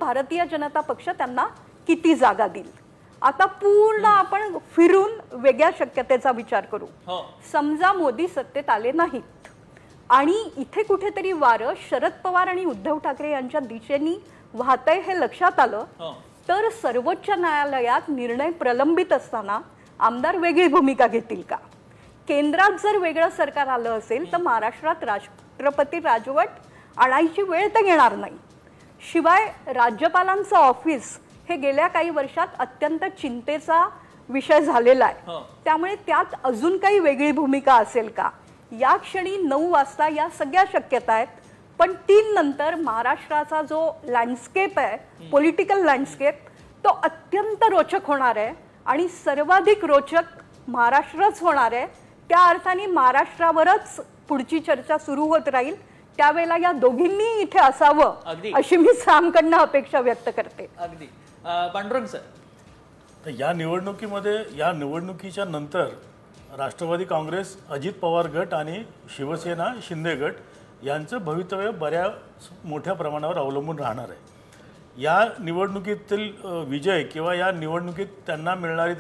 भारतीय जनता पक्ष त्यांना किती जागा देईल। आता पूर्ण आपण फिरून वेगळ्या शक्यतेचा विचार करू। समजा मोदी सत्तेत आले नाहीत आणि इथे कुठेतरी वारं शरद पवार आणि उद्धव ठाकरे यांच्या दिशेने वाहतंय हे लक्षात आलं तर सर्वोच्च न्यायालयात निर्णय प्रलंबित असताना आमदार वेगळी भूमिका घेतील का? केंद्रात जर वेगळं सरकार आलं असेल तर महाराष्ट्रात राष्ट्रपती राजवट आणायची वेळ तर येणार नाही। शिवाय राज्यपालांचं ऑफिस हे गेल्या काही वर्षात अत्यंत चिंतेचा विषय झालेला आहे। त्यामुळे त्यात अजून काही वेगळी भूमिका असेल का? या क्षणी 9 वाजता या सगळ्या शक्यता आहेत, पण 3 नंतर महाराष्ट्राचा जो लँडस्केप आहे, पॉलिटिकल लँडस्केप, तो अत्यंत रोचक होणार आहे आणि सर्वाधिक रोचक महाराष्ट्रच होणार आहे। त्या अर्थाने महाराष्ट्रावरच पुढची चर्चा सुरू होत राहील। त्यावेळेला या दोघींनी इथे असावं अशी मी सामकडनं अपेक्षा व्यक्त करते। अगदी पांडुरंग सर, या निवडणुकीमध्ये या निवडणुकीच्या नंतर राष्ट्रवादी काँग्रेस, अजित पवार गट आणि शिवसेना शिंदे गट यांचं भवितव्य बऱ्याच मोठ्या प्रमाणावर अवलंबून राहणार आहे। या निवडणुकीतील विजय किंवा या निवडणुकीत त्यांना मिळणारी